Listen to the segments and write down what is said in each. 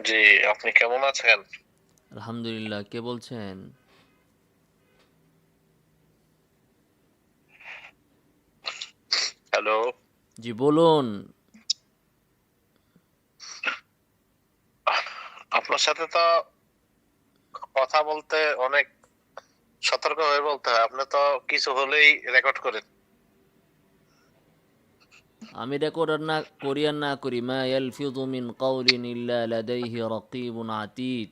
জি, আপনি কেমন আছেন? আলহামদুলিল্লাহ। কে বলছেন? হ্যালো। জি বলুন। আপনার সাথে তো কথা বলতে অনেক সতর্ক হয়ে বলতে হয়। আপনি তো কিছু হলেই রেকর্ড করেন। আমি রেকর্ড না করি আর না করি, মা ইয়ালফিযু মিন কাওলিন ইল্লা লাদাইহি রাকিবুন আতীদ।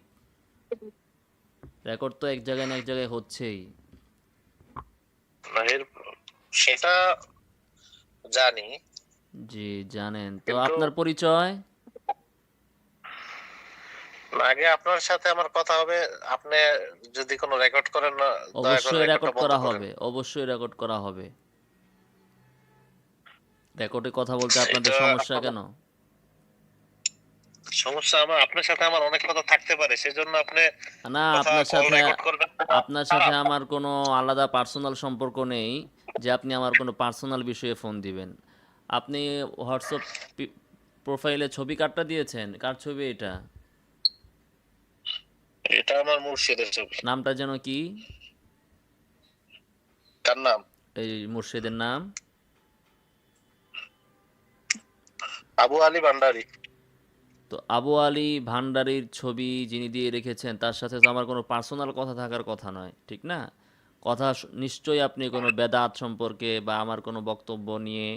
রেকর্ড তো এক জায়গায় না এক জায়গায় হচ্ছেই। না সেটা জানি। জি জানেন। তো কিন্তু আপনার পরিচয়? আগে আপনার সাথে আমার কথা হবে। আপনি যদি কোনো রেকর্ড করেন না, দয়া করে অবশ্যই রেকর্ডটা রেকর্ড বন্ধ করা করেন। হবে। অবশ্যই রেকর্ড করা হবে। রেকর্ডে কথা বলতে আপনাদের এটা সমস্যা এখন কেন? সমস্যা আপনার সাথে আমার অনেক কথা থাকতে পারে। সেজন্য আপনি না, কথা কল রেকর্ড করবেন না। আপনার সাথে আমার কোনো আলাদা পার্সোনাল সম্পর্ক নেই যে আপনি আমার কোনো পার্সোনাল বিষয়ে ফোন দিবেন। আপনি হোয়াটসঅ্যাপ প্রোফাইলে ছবি কারটা দিয়েছেন? কার ছবি এটা? এটা আমার মুর্শিদের ছবি। নামটা যেন কি? কার নাম? এই মুর্শিদের নাম? আবু আলী ভান্ডারী। তো আবু আলী ভান্ডারীর ছবি যিনি দিয়ে রেখেছেন তার সাথে তো আমার কোনো পার্সোনাল কথা থাকার কথা নয়, ঠিক না? কথা নিশ্চয়ই আপনি কোনো বেদাত সম্পর্কে বা আমার কোনো বক্তব্য নিয়ে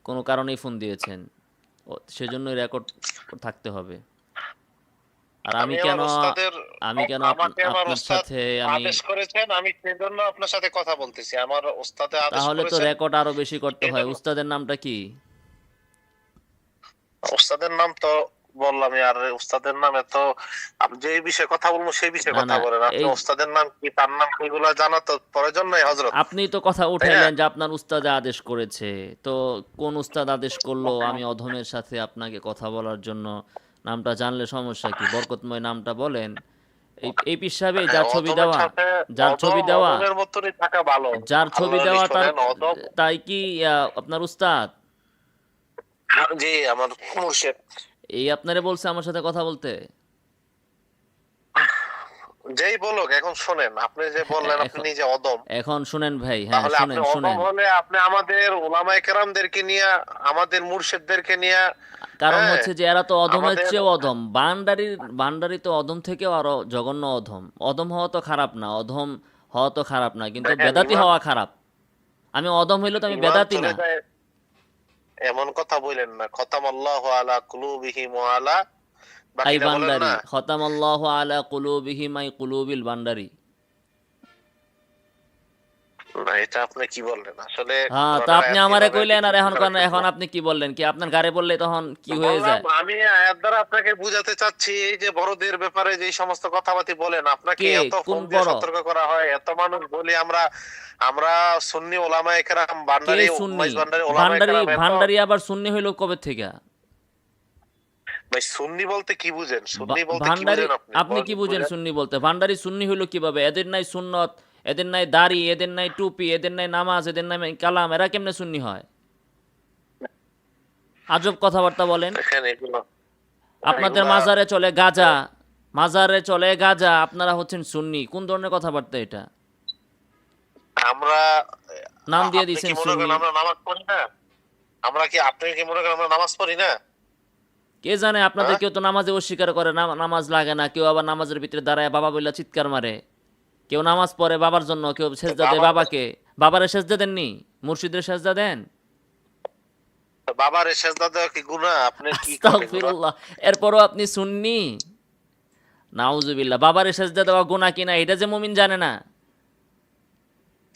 কোনো কারণেই ফোন দিয়েছেন। সেজন্যই রেকর্ড থাকতে হবে। আর আমি আমার ওস্তাদের আমি কেন আমাকে আমার আপনার ওস্তাদ সাথে আমি আদেশ করেছেন, আমি সেজন্য আপনার সাথে কথা বলতেছি। আমার ওস্তাদে আদেশ তাহলে তো করেছেন, রেকর্ড আরো বেশি করতে হয়। সেজন্য। উস্তাদের নামটা কি? ওস্তাদের নাম তো বললামই। আর ওস্তাদের নামে তো আপনি যে বিষয়ে কথা বলবো সেই বিষয়ে না কথা না, বলেন। আপনি এই ওস্তাদের নাম কি, তার নাম কি, এগুলো জানা তো প্রয়োজন নাই হযরত। আপনি তো কথা তাই না? উঠাইলেন যে আপনার উস্তাদে আদেশ করেছে। তো কোন উস্তাদ আদেশ করলো আমি অধমের সাথে আপনাকে কথা বলার জন্য? নামটা জানলে সমস্যা কি? বরকতময় নামটা বলেন। এই পীর সাহেব হ্যাঁ, যার ছবি অদমের দেওয়া, সাথে যার ছবি দেওয়া, অদমের মতনই থাকা ভালো। যার ছবি আল্লাহর দেওয়া লিস্ট তার শোনেন, অদম। তাই কি আপনার উস্তাদ? জি, আমার মুর্শিদ। এই আপনারে বলছে আমার সাথে কথা বলতে? যেই বলুক, এখন শোনেন, আপনি যে বললেন আপনি এখন নিজে অদম, এখন শুনেন ভাই, হ্যাঁ তাহলে আপনি শুনেন অদম শুনেন। হলে আপনি আমাদের উলামায়ে কেরামদেরকে নিয়ে, আমাদের মুর্শিদদেরকে নিয়ে, কারণ হ্যাঁ, হচ্ছে যে এরা তো অধমের আমাদের চেয়েও অধম। বান্ডারি তো অধম থেকেও আরো জঘন্য অধম। অধম হওয়া তো খারাপ না, অধম হওয়া তো খারাপ না, কিন্তু দেখেন, বেদাতি ইমান হওয়া খারাপ। আমি অধম হইলে তো আমি ইমান বেদাতি চলে না। যায়। এমন কথা বলেন না। খতামাল্লাহু আলা কুলুবিহিম ওয়া আলা, আই বাকিটা বলেন বান্ডারি না। খতামাল্লাহু আলা কুলুবিহিম আই কুলুবিল বান্ডারি। না, এটা আপনি কি বললেন? আসলে হ্যাঁ, তো কোরআনের আপনি আয়াত দিয়ে আমারে এভাবে কইলেন আর বিকৃত এখন করা ঠিক এখন না। আপনি কি বললেন? কি আপনার গাড়ি বললে তখন কি হয়ে বললাম, যায়? আমি আয়াত দ্বারা আপনাকে বুঝাতে চাচ্ছি, এই যে বড়দের ব্যাপারে যে সমস্ত কথাবার্তা বলেন, আপনাকে কে? এত কোন ফোন দিয়ে বড়? সতর্ক করা হয়, এত মানুষ বলি আমরা, আমরা সুন্নি ওলামায়ে কেরাম, কে ভান্ডারী সুন্নি? মাইজ ভান্ডারী ওলামায়ে কেরাম, এত। ভান্ডারি আবার সুন্নি হইলো কবে থেকে? ভাই, সুন্নি বলতে কি বুঝেন? সুন্নি বলতে কি ভান্ডারি, বুঝেন আপনি? আপনি কি বুঝেন বুঝেন। সুন্নি বলতে? ভান্ডারি সুন্নি হইলো কিভাবে? এদের নাই সুন্নত, এদের নাই দাড়ি, এদের নাই টুপি, এদের নাই নামাজ, এদের নাই কালাম, এরা কেমনে সুন্নি হয়? আজব কথাবার্তা বলেন। দেখেন এগুলো, আপনাদের এগুলা মাজারে চলে গাজা, মাজারে চলে গাজা, আপনারা হচ্ছেন সুন্নি। কোন ধরনের কথাবার্তা এটা? আমরা, নাম দিয়ে আপনি কি দিয়েছেন মনে করেন সুন্নি। আমরা নামাজ পড়ি না? আপনি কি মনে করেন আমরা নামাজ পড়ি না? কে জানে, আপনাদের হ্যাঁ, কেউ তো নামাজে অস্বীকার করে, নামাজ লাগে না, কেউ আবার নামাজের ভিতরে দাঁড়ায় বাবা বইলা চিৎকার মারে। কেউ নামাজ পড়ে বাবার জন্য, কেউ তো সেজদা দেয় বাবা, বাবাকে। বাবারে সেজদা দেননি? মুর্শিদের সেজদা দেন? বাবার সেজদা দেওয়া কি গুনাহ? আপনি কি কন এগুলা? আস্তাগফিরুল্লাহ। এরপরও আপনি সুন্নি? নাউজুবিল্লাহ। বাবারে সেজদা দেওয়া গুনাহ কিনা এটা যে মুমিন জানে না।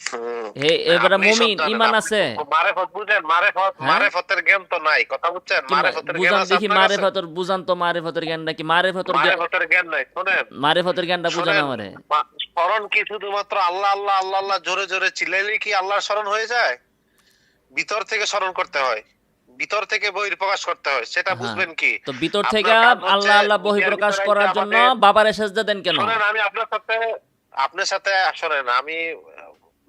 হুম, হে এবারে আপনি সব মুমিন জানেন। ঈমান আপনি আছে? তো মারেফত বুঝেন, হ্যাঁ? মারেফতের জ্ঞান তো নাই। কথা বুঝছেন? কি মারেফতের জ্ঞান বুঝান আছে দেখি, আপনার কাছে? বুঝান তো মারেফতের জ্ঞানটা কি? মারেফতের জ্ঞান নাই। শোনেন, মারেফতের জ্ঞানটা বুঝান শোনেন, আমারে। স্মরণ কি শুধুমাত্র আল্লাহ আল্লাহ আল্লাহ আল্লাহ জোরে জোরে চিল্লাইলেই কি আল্লাহর স্মরণ হয়ে যায়? ভিতর থেকে স্মরণ করতে হয়, ভিতর থেকে বহিঃপ্রকাশ করতে হয়। সেটা হ্যাঁ, বুঝবেন কি? তো ভিতর থেকে আপনার কাজ হচ্ছে আল্লাহ আল্লাহ দুনিয়ার বহিঃপ্রকাশ ভিতরে আইসা করার জন্য আমাদের। বাবারে সেজদা দেন কেন? শোনেন, আমি আপনার সাথে শোনেন, আমি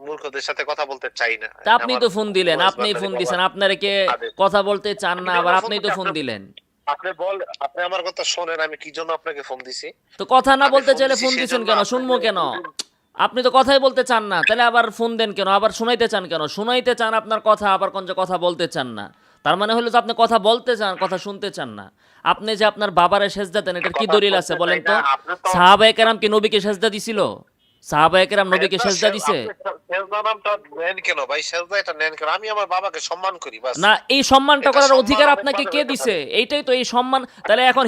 মূর্খদের সাথে কথা বলতে চাই না। তা আপনি আমার তো ফোন দিলেন, ওয়াইজ আপনিই ভান্ডারী ফোন বাবার দিছেন, আপনারে কে আদেশ। কথা বলতে চান আমি না, কেন আবার ফোন আপনিই তো দিচ্ছি? ফোন দিলেন। আপনি আমার কথা শোনেন, আমি কি জন্য আপনাকে ফোন দিছি। তো কথা না আমি বলতে ফোন চাইলে দিছি ফোন সেই দিছেন জন্য কেন? শুনবো আপনাকে কেন? আপনি তো কথাই বলতে চান না, তাহলে আবার ফোন দেন কেন? আবার শুনাইতে চান কেন? শুনাইতে চান আপনার কথা, আবার কোন যে কথা বলতে চান না। তার মানে হলো যে আপনি কথা বলতে চান, কথা শুনতে চান না। আপনি যে আপনার বাবারে সেজদা দেন, এটার কি কথা দলিল আছে শুনতে চাই বলেন না, তো? আপনি তো সাহাবায়ে কেরাম কি নবীকে সেজদা দিছিল? সাহাবায়ে কেরাম নবীকে সেজদা দিছে? আপনি সেজদা নামটা নেন কেন ভাই? সেজদা এটা নেন কেন? আমি আমার বাবাকে সম্মান করি বাস। না, এই সম্মানটা এটা করার সম্মান অধিকার অনেক আপনাকে ভাবে কে হইতে দিছে? পারে। এইটাই তো এই সম্মান। তাহলে এখন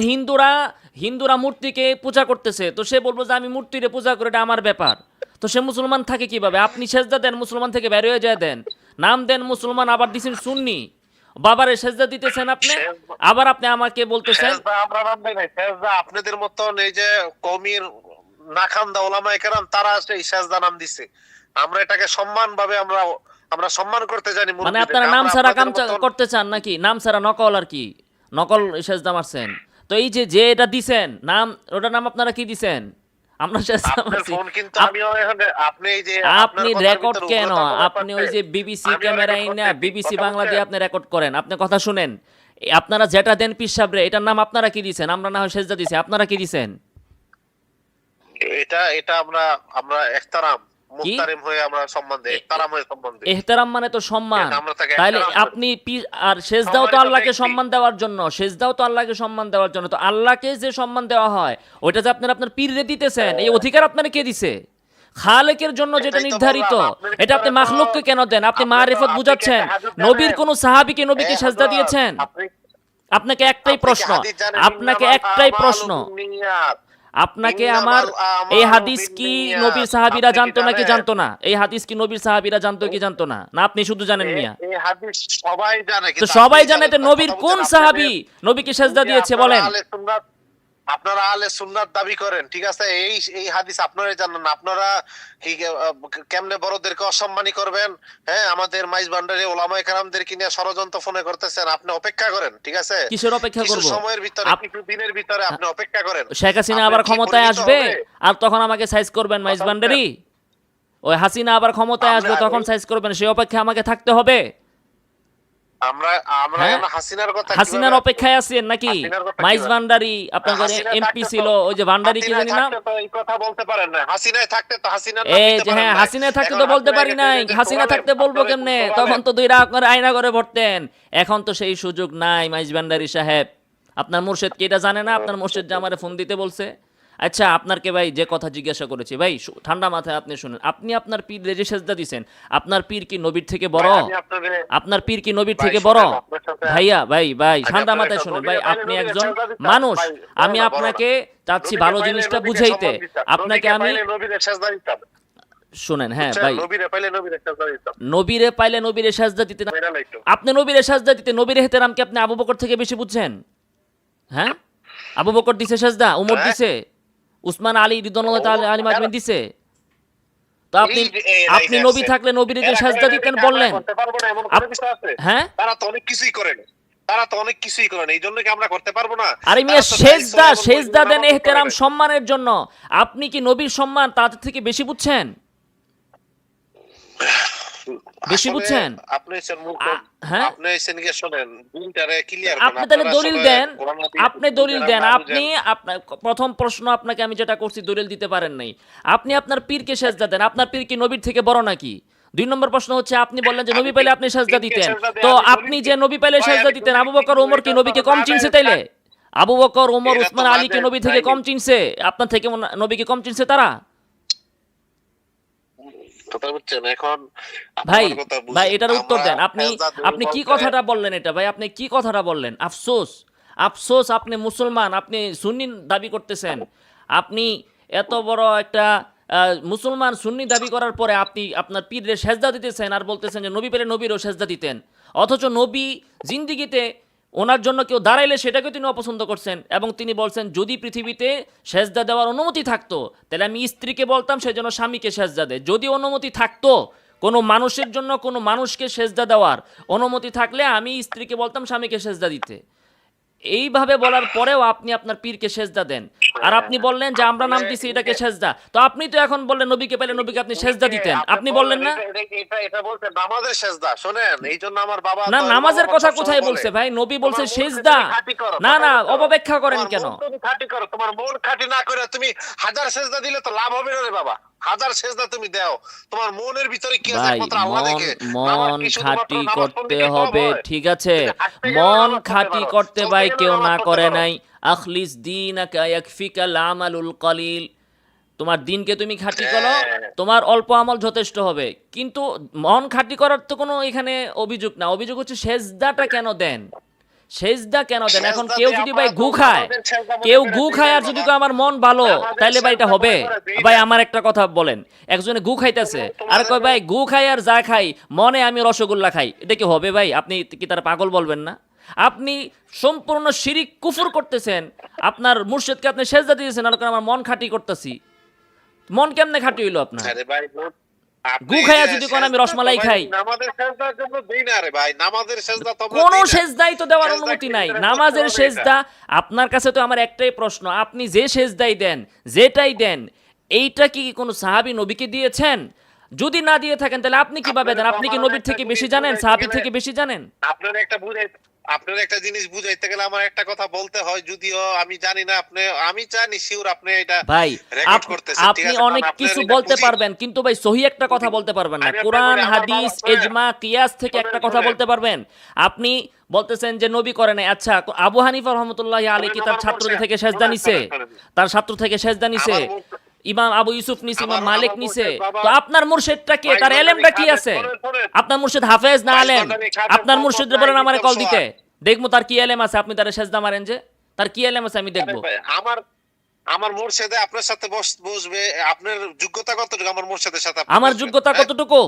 হিন্দুরা মূর্তিকে পূজা করতেছে, তো সে বলবো যে আমি মূর্তিরে পূজা করি, এটা আমার ব্যাপার। তো সে মুসলমান থাকে কিভাবে? আপনি সেজদা দেন, মুসলমান থেকে বের হয়ে যায় দেন, নাম দেন মুসলমান, আবার দিছেন সুন্নি, বাবারে সেজদা দিতেছেন আপনি, সেজদা আবার আপনি আমাকে বলতেছেন। সেজদা আমরা নাম দেই নাই। সেজদা আপনাদের মতন এই যে কওমির নাখান্দা ওলামায়ে কেরাম তারা এই সেজদা নাম দিছে। আমরা এটাকে সম্মান ভাবে আমরা আমরা সম্মান করতে জানি মানে মুরব্বিদেরকে। আপনারা নাম আমরা ছাড়া আপনাদের মতন করতে চান নাকি? নাম ছাড়া নকল আর কি, নকল সেজদা মারছেন। তো এই যে যে এটা দিছেন নাম, ওটার নাম আপনারা কি দিছেন? আমরা সেজদা আপনার মারছি। ফোন কিন্তু আপ- আমিও এখন আপনি এই যে আপনার আপনি কথার রেকর্ড ভিতরে কেন? উগ্রতা প্রকাশ আপনি পাচ্ছে। ওই যে বিবিসি আমিও রেকর্ড ক্যামেরায় না, করতেছি। বিবিসি কথা বাংলা দিয়ে বুঝছেন? আপনি রেকর্ড করেন। আপনি কথা শুনেন। আপনারা যেটা দেন পীর সাহেবরে, এটার নাম আপনারা কি দিছেন? আমরা না হয় সেজদা দিছি, আপনারা কি দিছেন? এটা এটা আমরা আমরা ইহতারাম কি মুহতারিম হয়ে আমরা সম্মান দেই। এ- ইহতারাম হয়ে সম্মান দেই। এহতেরাম মানে তো সম্মান। এটা আমরা তাকে তাইলে ইহতারাম করি। আপনি আর সেজদাও তো সম্মানিত আল্লাহকে ব্যক্তি। সম্মান দেওয়ার জন্য, সেজদাও তো আল্লাহকে সম্মান দেওয়ার জন্য। তো আল্লাহকে যে সম্মান দেওয়া হয়, ওইটা যে আপনার পীররে দিতেছেন, এই অধিকার আপনারা কে দিছে? খালেকের জন্য যেটা এটাই তো নির্ধারিত, বললাম, আপনার এটা আপনি ভিতরে তো মাখলুককে কেন দেন? আপনি আপনি তো মারিফত আপনি কি বুঝাচ্ছেন। একটা হাদিস নবীর জানেন? কোন সাহাবীকে এ নবীকে সেজদা হযরত দিয়েছেন? আপনি আপনাকে একটাই আপনি কি প্রশ্ন, হাদিস জানেন? আপনাকে ইন্নামাল একটাই আমালু প্রশ্ন, বিন্নিয়াত। আপনাকে আমার, ইন্নামাল এই আমালু হাদিস কি নবীর বিন্নিয়াত। সাহাবীরা আপনি কি জানতো নাকি জানেন? জানতো না? এই হাদিস কি নবীর সাহাবীরা জানতো কি জানতো না? না আপনি শুধু জানেন মিয়া? এই হাদিস সবাই জানে তো কিন্তু আপনি সবাই জানে, জানেন তো না। নবীর কথা কোন বুঝছেন? আপনাদের সাহাবী নবীকে এই সেজদা যে দিয়েছে বলেন? আপনারা আহলে সুন্নাত দাবি করেন, ঠিক আছে? এই এই হাদিস আপনারাই জানেন না। আপনারা কি কেমনে বড়দেরকে অসম্মানী করবেন? হ্যাঁ, আমাদের মাইজ ভান্ডারে ওলামায়ে কেরামদেরকে নিয়ে ষড়যন্ত্র ফোনে করতেছেন। আপনি অপেক্ষা করেন, ঠিক আছে? কিসের অপেক্ষা কিছু করব? সময়ের ভিতরে, আপ- কিছু দিনের ভিতরে আপনি অপেক্ষা করেন। শেখ হাসিনা আপনার আবার কি ক্ষমতায় পরিণত আসবে, হবে? আর তখন আমাকে সাইজ করবেন মাইজ কথা বুঝছেন? ভান্ডারি? ওই হাসিনা আবার ক্ষমতায় আসবে, আমরা তখন সাইজ করবেন, সেই অপেক্ষা আমাকে থাকতে হবে? আমরা আমরা হ্যাঁ, এখন হাসিনার কথা হাসিনার কিভাবে অপেক্ষায় আছেন নাকি? হাসিনার কথা মাইজ কিভাবে ভান্ডারি আপনার হাসিনা এমপি থাকতে ছিল, তো ওই যে ভান্ডারি কি হাসিনায় জানি নাম। থাকতে তো এই কথা বলতে পারেন না। হাসিনায় থাকতে তো হাসিনার নাম এই নিতে যে পারেন হ্যাঁ, না। হাসিনা থাকতে এখন তো বলতে হাসিনা পারি গেছে নাই, এই যে হাসিনা চোরালেন, থাকতে বলবো আপনারা কেমনে? চোরালেন। তখন তো দুই আপনার আয়না করে ভরতেন। এখন তো সেই সুযোগ নাই মাইজ ভান্ডারি সাহেব। আপনার মুর্শেদ কি এটা জানে না? আপনার মুর্শেদ যে আমারে ফোন দিতে বলছে। আচ্ছা, আপনারকে ভাই যে কথা জিজ্ঞাসা করেছি ভাই, ঠান্ডা মাথায় আপনি শুনেন। আপনি আপনার পীর রেজে সেজদা দিছেন, আপনার পীর কি নবীর থেকে বড়? ভাই, আমি আপনাদের আপনার পীর কি নবীর ভাই থেকে শুনেন, বড়? আপনার সাথে ভাইয়া ভাই আমি ঠান্ডা আপনার মাথায় একটা শুনেন ভাই, নবীরে পাইলে আপনি নবীরে একজন সেজদা দিতাম। মানুষ। ভাই আমি বড় না, বড় না। আপনাকে চাচ্ছি নবীকে ভালো পাইলে জিনিসটা নবীকে বুঝাইতে। সম্মান দিতাম। আপনাকে নবীকে আমি পাইলে নবীরে সেজদা দিতাম। শুনেন, হ্যাঁ বুঝছেন? ভাই, নবীরে পাইলে নবীরে সেজদা দিতাম। নবীরে পাইলে নবীরে সাজদা দিতে না। মেরা লাইতো। আপনি নবীরে সাজদা দিতে, নবীর এহতেরাম কি আপনি আবু বকর থেকে বেশি বুঝছেন? হ্যাঁ, আবু বকর দিছে সাজদা, উমর হ্যাঁ? দিছে, উসমান আলী রিদওয়ানুল্লাহ তাআলা আলী মাজমাইন দিছে। তো আপনি এই যে এরা আপনি এই নবী আছে। থাকলে নবীরে যে এরা সাজদা করে দিতেন এটা আমরা বললেন। করতে পারবো না এমন কোনো কিছু আছে? হ্যাঁ, তারা তো অনেক কিছুই করেন। তারা তো অনেক কিছুই করেন। এই জন্য কি আমরা করতে পারবো না? আরে মিয়া, তারা তো সেজদা দায়িত্ব সেজদা দেন নামাজ এহতেরাম পড়ে। সম্মানের জন্য। আপনি কি নবীর সম্মান তাদের থেকে বেশি বুঝছেন? বেশি আসলে বুঝছেন? আপনি হচ্ছেন মূর্খ। হ্যাঁ, আপনি হচ্ছেন গিয়ে শোনেন, দিনটারে ক্লিয়ার করেন। আপনি তাহলে আপনারা দলিল আসলে দেন। কোরআন হাদিস আপনি দলিল বুঝেন দেন। না আপনি বুঝেন। আপনার প্রথম প্রশ্ন আপনাকে আমি যেটা করছি, দলিল দিতে পারেন নাই। আপনি আপনার পীরকে সেজদা দেন, আপনার পীর কি নবীর থেকে বড় নাকি? 2 নম্বর প্রশ্ন হচ্ছে, আপনি বললেন যে আমি নবী পাইলে আপনি সেজদা পীরকে দিতেন। সেজদা দেই, তো আমি আপনি দলিল যে নবী পাইলে ভাই, সেজদা আমি দিতেন, দলিল আবু বকর দিব, ওমর কি এটা নবীকে তো কম না চিনছে যায় তাইলে? আবু বকর ওমর এটা তো উসমান আলী কি বাজে নবী থেকে নাই। কম চিনছে? আপনার থেকে নবীকে কম চিনছে তারা? কথা বুঝছেন? এখন ভাই আমার কথা ভাই বুঝেন। এটার উত্তর আমরা দেন। আপনি সেজদা দেই আপনি কি বলতে কথাটা বললেন এটা ভাই? আপনি কি কথাটা বললেন? আফসোস, আফসোস, আপনি মুসলমান, আপনি সুন্নি দাবি করতেছেন। আপনি এত বড় একটা মুসলমান সুন্নি দাবি করার পরে আপনি আপনার পীরের সেজদা দিতেছেন আর বলতেছেন যে নবী পেলে নবীরও সেজদা দিতেন। অথচ নবী জিন্দিগিতে ওনার জন্য কেউ দাঁড়াইলে সেটাকে তিনি অপছন্দ করছেন, এবং তিনি বলছেন যদি পৃথিবীতে সেজদা দেওয়ার অনুমতি থাকতো তাহলে আমি স্ত্রীকে বলতাম সে যেন স্বামীকে সেজদা দেয়। যদি অনুমতি থাকতো কোনো মানুষের জন্য কোনো মানুষকে সেজদা দেওয়ার অনুমতি থাকলে আমি স্ত্রীকে বলতাম স্বামীকে সেজদা দিতে। এইভাবে বলার পরেও আপনি আপনার পীরকে সেজদা দেন, আর আপনি বললেন যে আমরা নাম দিছি এটাকে সেজদা। তো আপনি তো এখন বললেন নবীকে পেলে নবীকে আপনি সেজদা দিতেন, আপনি বললেন না? এটা বলতে নামাজের সেজদা শোনেন, এই জন্য আমার বাবা না, দয়াল নামাজের বাবা কথা সবসময় কোথায় বলে, বলছে ভাই? নবী বলছে তোমার মনকে সেজদা। তুমি খাঁটি করো, না কথা না, বলছো। অপব্যাখ্যা করেন তোমার কেন? মন তুমি খাঁটি করো, তোমার মন খাঁটি না করে তুমি হাজার সেজদা দিলে তো লাভ হবে না রে বাবা। হাজার সেজদা তুমি দাও, তোমার মনের ভিতরে কি আছে ভাই একমাত্র আল্লাহ মন দেখে। নামাজ মন কি শুধুমাত্র খাঁটি নামাজ পড়লে করতে কি সব হবে, হয়? ঠিক আছে। তুমি হাঁটতে গেলেও মন নামাজ পড়তে খাঁটি পারো, করতে চলতে ভাই গেলেও কেউ নামাজ না পড়তে করে পারো। নাই। আখলিস দীনাকা ইয়াকফিকাল আমালুল কলিল। তোমার দিনকে তুমি খাঁটি করো, হ্যাঁ, তোমার অল্প আমল যথেষ্ট হবে। কিন্তু মন খাঁটি করার তো কোনো এখানে অভিযোগ না, অভিযোগ হচ্ছে সেজদাটা কেন দেন, সেজদা কেন দেন? এখন সেজদা কেউ দিয়ে যদি আমরা ভাই তো গু খায়, নামাজের সেজদা মনে কেউ করে গু দিই খায় না আর যদি বাবা। কয় আমার মন ভালো, নামাজের তাইলে ভাই এটা সেজদা হবে? মনে করে দিই ভাই না। আমার একটা কথা বলেন, একজনে গু খাইতেছে আর তোমাদের কয় ভাই গু খাই আর যা খাই মনে আমি রসগোল্লা খাই, এটা কি হবে ভাই? আপনি কি তার পাগল বলবেন না? আপনি সম্পূর্ণ শিরিক কুফর করতেছেন। আপনার মুর্শিদকে আপনি সেজদা দিয়েছেন আর কয় আমার মন খাঁটি করতেছি। মন কেমনে খাঁটি হইলো আপনার? আরে ভাই, আপনি গু এই খাইয়া যে যদি কোন আমি সেজদা তো রসমালাই ভাই খাই, নামাজের সেজদার জন্য দেই না রে ভাই, নামাজের সেজদা তো আমরা কোন দেই না। সেজদাই তো দেওয়ার সেজদা অনুমতি কি নাই। করে নামাজের করতে হবে এটা? সেজদা আপনার কাছে তো আমার একটাই প্রশ্ন, আপনি যে সেজদাই দেন, যেটাই দেন, এইটা কি কোনো সাহাবী নবীকে দিয়েছেন? যদি না দিয়ে থাকেন তাহলে আপনি কিভাবে দেন? আপনারা তো আপনি কি আমার নবীর একটা থেকে জিনিস বেশি জানেন, বুঝাইতে সাহাবীর গেলে, থেকে বেশি জানেন? আপনার একটা জিনিস বুঝাইতে গেলে আমার একটা কথা বলতে হয়, যদিও আমি জানি না আপনি, আমি জানি শিওর আপনি এটা ভাই রেকর্ড করতেছেন, ঠিক আপনি আছে, কারণ অনেক আপনার কিছু এটা বলতে পুঁজি। পারবেন কিন্তু ভাই সহি একটা কথা বলতে পারবেন না। আমি আপনাকে কোরআন বলি, আমার হাদিস বাবা, ইজমা কিয়াস থেকে একটা কথা শোনেন, বলতে পারবেন? আপনি বলতেছেন যে নবী করে নাই। আচ্ছা, আবু হানিফা রহমতুল্লাহ আলী কি তার আমার ছাত্রদের মুর্শিদ, থেকে সেজদা নিছে? শোনেন। তার ছাত্র থেকে সেজদা নিছে? আমার মুর্শিদ, ইমাম আবু ইউসুফ নিছে, ইমাম মালিক আমার নিছে? মুর্শিদ বাবা তো আপনার মুর্শিদটা কে? মাইজ তার ভান্ডারী এলেমটা কি খাদেম, আছে? শোনেন। আপনার মুর্শিদ হাফেজ না মাইজ আলেম? ভান্ডারী খাদেম আপনার মোহাম্মদ মুর্শিদ বলেন নাঈম আমারে ইসলাম কল দিতে, সোহাগ। দেখবো তার কি এলেম আছে। আপনি তার সেজদা মারেন যে, তার কি এলেম আছে আমি আরে দেখবো। ভাই, আমার মুর্শিদে আপনার সাথে বসবে, আপনার যোগ্যতা কতটুকু আমার মুর্শিদের সাথে আপনি আমার বসবেন? যোগ্যতা হ্যাঁ? কতটুকু?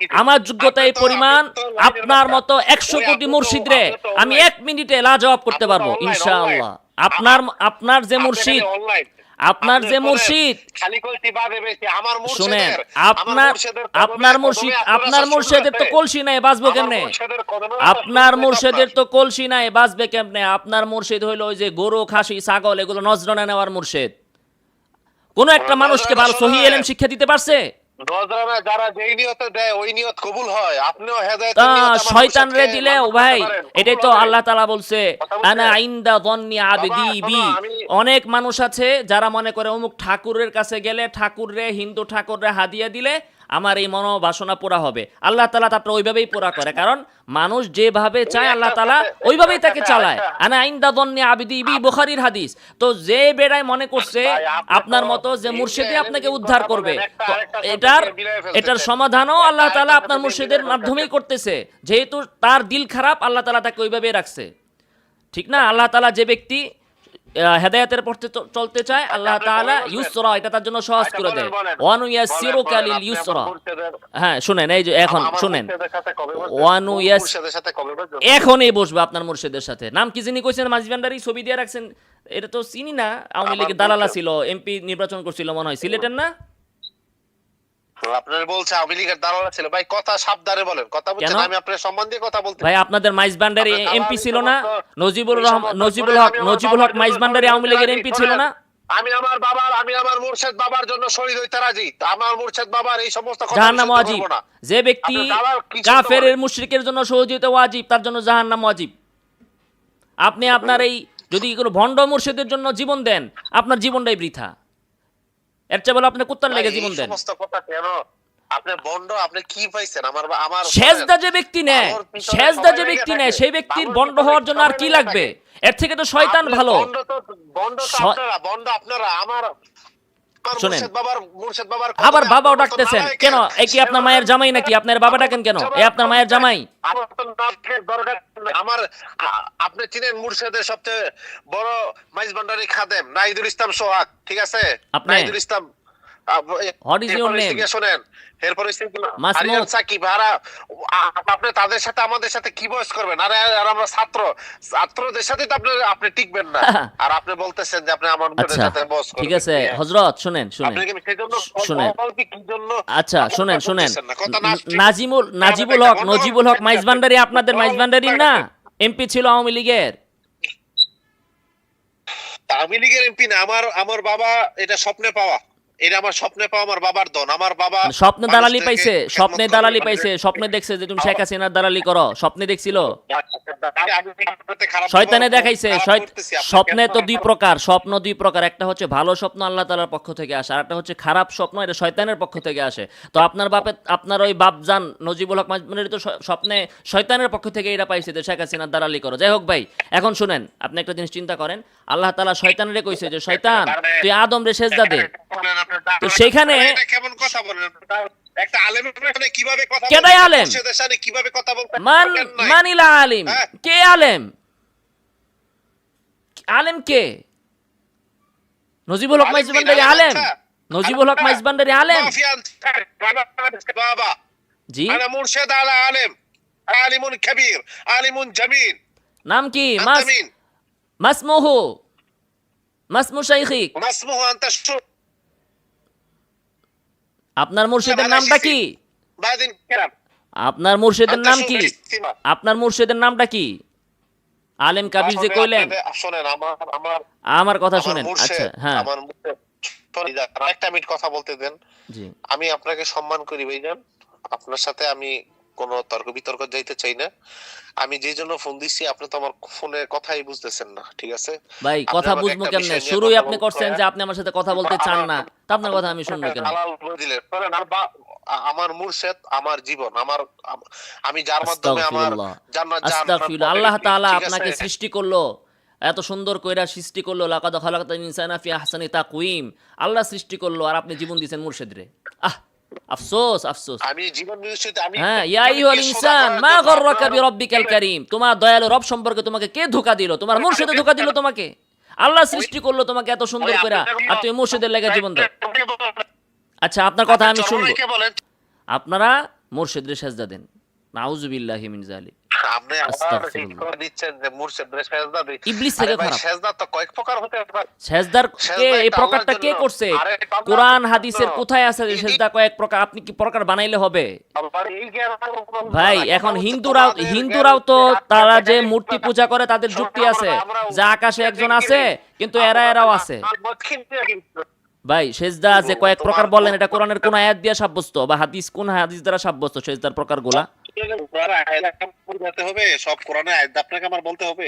আমার যোগ্যতা এই পরিমাণ, আপনি তো লাইনের আপনার বাচ্চা। মতো 100 ওই কোটি আপনি মুর্শিদ তো রে আমি অনলাইন। 1 মিনিটে লাজবাব করতে আপনি তো পারবো অনলাইন, ইনশাআল্লাহ। অনলাইন। আপনার আপনার যে আপনি মুর্শিদ, খালি অনলাইন। আপনার আপনি যে শোনেন, মুর্শিদ, খালি কইতে পাবে বেশি। আমার শুনেন, মুর্শিদের, আপনার আপনার মুর্শিদ, আপনার মুর্শিদের তো কলসি নাই, বাঁচবো কেমনে? আপনার মুর্শিদের তো কলসি নাই, বাঁচবে কেমনে? আপনার মুর্শিদ হইলো ওই যে গরু খাসি ছাগল এগুলো নজরানা নেওয়ার মুর্শিদ। কোন একটা মানুষকে ভালো সহি এলেম শিক্ষা দিতে পারছে? নজরানা যারা যেই নিয়তে দেয় ওই নিয়ত কবুল হয়। আপনিও তা হেদায়েতের নিয়ত আমার শয়তান রে মুর্শিদকে দিলে লালন ও করতে ভাই, পারেন, এটাই কবুল তো হবে। আল্লাহ তাআলা বলছে কথা বুঝছেন? আনা ইনদা যন্নি আবদি বাবা, বি। শোনো, আমি অনেক মানুষ আছে যারা মনে করে অমুক ঠাকুরের কাছে গেলে ঠাকুররে, হিন্দু ঠাকুররে হাদিয়া দিলে আমার এই মনোবাসনা পুরা হবে। আল্লাহ তাআলা তারটা ওইভাবেই পুরা করে, কারণ মানুষ যেভাবে চায় আল্লাহ তাআলা ওইভাবেই তাকে চালায়। আনা ইনদা যন্নি আবদি বি, বুখারীর হাদিস। তো যে বেড়ায় মনে করছে ভাই, আপনি আপনার তো মতো যে এই যে মুর্শিদই আপনাকে এলএমজি উদ্ধার কথা করবে, বলেন, একটা তো আরেকটার সাথে এটার মিলায়ে ফেলতেছেন। এটার সমাধানও আল্লাহ একটা তাআলা আরেকটার আপনার সাথে মুর্শিদের মিলায়ে মাধ্যমেই ফেলতেছেন। করতেছে। যেহেতু তার দিল খারাপ, আল্লাহ তাআলা তাকে ওইভাবেই রাখছে। ঠিক না? আল্লাহ তাআলা যে ব্যক্তি হেদায়েতের পথে চলতে চায়, আল্লাহ আপনি তাআলা বলেন, ইউসরা, এটা তার জন্য সহজ আচ্ছা, করে বলেন, দেয়। বলেন। ওয়ানুয়াসসিরুকা বলেন, লিল আপনি ইউসরা। আমার মুর্শিদের, হ্যাঁ শুনেন, এই যে এখন আমার শুনেন, মুর্শিদের সাথে কবে বসবেন? ওয়ানুয়াস মুর্শিদের সাথে কবে বসবেন? এখনই বসবে আপনার মুর্শিদের সাথে। নাম কি যিনি কইছেন মাঝি ভান্ডারি, ছবি দিয়ে রাখছেন, এটা তো চিনি না। আওয়ামী লীগের দালালা ছিল, এমপি নির্বাচন করছিল মনে হয়, সিলেটের না? আপনার বলছে আওয়ামী লীগের দালাল ছিল। ভাই কথা সাবধানে বলেন, কথা বুঝছেন? কেন? আমি আপনার সম্মান দিয়ে কথা বলতে ভাই আপনাদের মাইজ ভান্ডারি আপনার দালাল এমপি এই ছিল না? সমস্ত- নজিবুল এই রহমান, সমস্ত নজিবুল শোনেন, হক, আমি আমার নজিবুল হক বাবার মাইজ জন্য ভান্ডারি শহীদ আওয়ামী হইতে লীগের রাজি। এমপি ছিল শোনেন, না? আমি আমার মুর্শিদ বাবার জন্য শহীদ হইতে রাজি। আমার মুর্শিদ বাবার এই সমস্ত কথা জাহান্নাম আমি সহ্য ওয়াজিব। করবো না। যে ব্যক্তি আপনার দালাল কি শুনতে কাফের বলেন? মুশরিকের জন্য সহযোগিতা ওয়াজিব, তার জন্য জাহান্নাম ওয়াজিব। আপনি আপনার এই যদি কোনো ভণ্ড মুর্শিদের জন্য জীবন দেন, আপনার জীবনটাই বৃথা। এর চেয়ে বলে আপনি কুত্তার ভাই, লেগে এই জীবন দেন। সমস্ত কথা কেন? আপনি বন্ড, আপনি কি পাইছেন? আমার আমার সেজদা যে ব্যক্তি নেয়, বাবর পিছনে সেজদা সবাই যে লেগে ব্যক্তি থাকে। নেয়, সেই ব্যক্তির বাবর বন্ড পিছনে হওয়ার জন্য আর সবাই কি লেগে লাগবে? থাকে। এর থেকে তো শয়তান আপনার ভালো। বন্ড তো শ- আপনারা, বন্ড আপনারা। আমার শোনেন, মুর্শিদ বাবার আবার কদমে বাবাও আপনার মতো ডাকতেছেন নালায়েকের কেন? এ কি আপনার মায়ের জামাই নাকি? আপনার বাবা ডাকেন কেন? এ আপনার মায়ের জামাই? আমার তো নাকের দরকার নেই। আপনি চিনেন মুর্শিদের সবচেয়ে বড় মাইজ ভান্ডারী খাদেম নাহিদুল ইসলাম সোহাগ, ঠিক আছে? আপনি? নাহিদুল ইসলাম What is your name? শোনেন, এরপরে মাসমুদ। আরিয়ান সাকিব, আপনি তাদের সাথে আমাদের সাথে কি বয়স করবেন? আরে আর আমরা ছাত্রদের সাথে তো আপনি টিকবেন না। আর আপনি বলতেছেন যে আপনি আমার আচ্ছা সাথে বয়স করবেন। ঠিক আছে হযরত, শুনেন শুনেন আপনি কি সেজন্য শুনেন। কি জন্য? আচ্ছা শুনেন শুনেন, বলতেছেন না, কথা না ঠিক। নাজিবুল হক, নজিবুল হক মাইজ ভান্ডারি আপনাদের মাইজ ভান্ডারি না? এমপি ছিল আওয়ামী লীগের। আমি লীগের এমপি না, আমার আমার বাবা এটা স্বপ্নে পাওয়া, এটা আমার স্বপ্নে পাওয়া, আমার বাবার ধন। আমার বাবা মানে স্বপ্নে দালালি মানুষদেরকে পাইছে, খেদমত স্বপ্নে করে, দালালি মানে পাইছে, স্বপ্নে দেখছে যে তুমি শেখ হাসিনার দালালি করো, স্বপ্নে দেখছিল। আমি আপনাদের খারাপ শয়তানে ব্যবহার দেখাইছে। খারাপ করতেছি, আপনি স্বপ্নে কেন তো দুই প্রকার, স্বপ্ন দুই প্রকার, একটা হচ্ছে ভালো স্বপ্ন আল্লাহ তাআলার পক্ষ থেকে আসে, আর একটা হচ্ছে খারাপ স্বপ্ন, এটা শয়তানের পক্ষ থেকে আসে। তো আপনার বাপে, আপনার ওই বাপজান নজিবুল হক মাজমুনের তো স্বপ্নে শয়তানের পক্ষ থেকে এটা পাইছে যে শেখ হাসিনার দালালি করো। যাই হোক ভাই, এখন শুনেন, আপনি একটা জিনিস চিন্তা করেন, আল্লাহ তাআলা শয়তানরে কইছে যে শয়তান তুই আদম রে সেজদা দে। তো সেইখানে এটা কেমন কথা বলেন? একটা আলেমের সামনে কিভাবে কথা বলতে কেডাই হয়, আলেম? মুর্শিদের সামনে কিভাবে কথা বলতে হয়, মান জ্ঞান নাই। মানিলা আলিম, হ্যাঁ। কে আলেম? আলেম কে? নজিবুল হক আলেম কি? মাইজভান্ডারি আলেম আলেম? আচ্ছা। নজিবুল হক মাইজভান্ডারি আলেম? মাফি বাবা জি। انا مرشد على عالم، عالم كبير، عالم جميل। নাম কি? انت مين؟ মাসমুহু, মাসমু শাইখিক। ما اسمه انت شو؟ আপনার মুর্শিদের নামটা কি? بعدين كلام আপনার মুর্শিদের انت নাম شو কি? بالاستماع؟ আপনার মুর্শিদের নামটা কি? আলেম কাবির যে কইলেন। শোনেন, আমার আমার আমার কথা আমার শুনেন। মুর্শিদ, আচ্ছা, হ্যাঁ, আমার মুর্শিদ। শোনেন, একটা মিনিট কথা বলতে দেন। জি আমি আপনাকে সম্মান করি ভাইজান, আপনার সাথে আমি কোনো তর্ক বিতর্ক যাইতে চাই না। আমি যে জন্য ফোন দিচ্ছি, আপনি তো আমার ফোনের কথাই বুঝতেছেন না, ঠিক আছে? ভাই, আপনি কথা আমাকে বুঝবো একটা কেমনে? বিষয় নিয়ে শুরুই কথা আপনি বলতে করছেন হয়। যে আপনি আমার সাথে কথা বলতে চান না, তা আপনার কথা আমি শুনবো কেন? হালাল বলে দিলেন। শোনেন, আমার মুর্শিদ, আমার জীবন, আমি যার মাধ্যমে আমার আস্তাগফিরুল্লাহ, জান্নাত আস্তাগফিরুল্লাহ। জাহান্নাম আল্লাহ পথে তাআলা ঠিক আপনাকে আছে? সৃষ্টি করলো, এত সুন্দর কইরা সৃষ্টি করলো, লাকাদ খালাকাতাল ইনসানা ফি আহসানি তাকওয়িম। আল্লাহ সৃষ্টি করলো আর আপনি জীবন দিয়েছেন মুর্শিদরে। আহ, আফসোস, আফসোস। আমি জীবন দিয়েছি, আমি হ্যাঁ, ইয়া আইয়ুহাল ইনসান মা গররাকা বিরাব্বিকাল কারীম। তোমার দয়ালু রব সম্পর্কে তোমাকে কে ধোঁকা দিল? তোমার মুর্শিদে ধোঁকা দিল তোমাকে। আল্লাহ সৃষ্টি করলো তোমাকে এত সুন্দর কইরা, আর তুমি মুর্শিদের লাগা জীবন দাও। আচ্ছা, আপনার কথা আমি শুনবো। বলেন। আপনারা মুর্শিদরে সেজদা দেন। নাউযুবিল্লাহি মিন যালিক। আপনি আবার আস্তাগফিরুল্লাহ। এই দিচ্ছেন যে মুর্শিদরে সেজদা দিই। ইবলিস আরে থেকে ভাই, খারাপ। সেজদা তো কয়েক প্রকার হতে পারে। সেজদার কে, সেজদা এই একটা প্রকারটা আল্লাহর কে জন্য। করছে? আরে এটা আল্লাহর কোরআন জন্য। হাদিসের কোথায় আছে যে সেজদা কয়েক প্রকার? আপনি কি প্রকার বানাইলে হবে? আবার এই ভাই, এখন হিন্দুরাও তো তারা যে মূর্তি পূজা করে তাদের যুক্তি আছে যে আকাশে একজন আছে, কিন্তু এরাও আছে। ভাই, সেজদা যে কয়েক প্রকার বললেন, এটা কোরআনের কোন আয়াত দিয়ে সাব্যস্ত বা কোন হাদিস দ্বারা সাব্যস্ত সেজদার প্রকারগুলা? হবে সব কোরআনে আয়াত আপনাকে আমার বলতে হবে?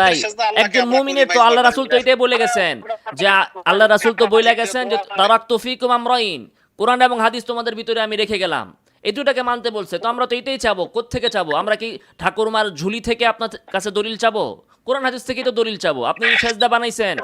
ভাই, একজন মুমিনের তো আল্লাহ রাসূল তো এটাই বলে গেছেন যে আল্লাহ রাসূল তো বলে গেছেন যে তারাকতু ফীকুম আমরাইন, কোরআন এবং হাদিস তোমাদের ভিতরে আমি রেখে গেলাম, এই দুটাকে মানতে বলছে। তো আমরা তো এটাই চাবো। কোত্থেকে চাবো? আমরা কি ঠাকুরমার ঝুলি থেকে আপনার কাছে দলিল চাবো? কোরআন হাদিস থেকেই তো দলিল চাবো। আপনি সেজদা বানাইছেন,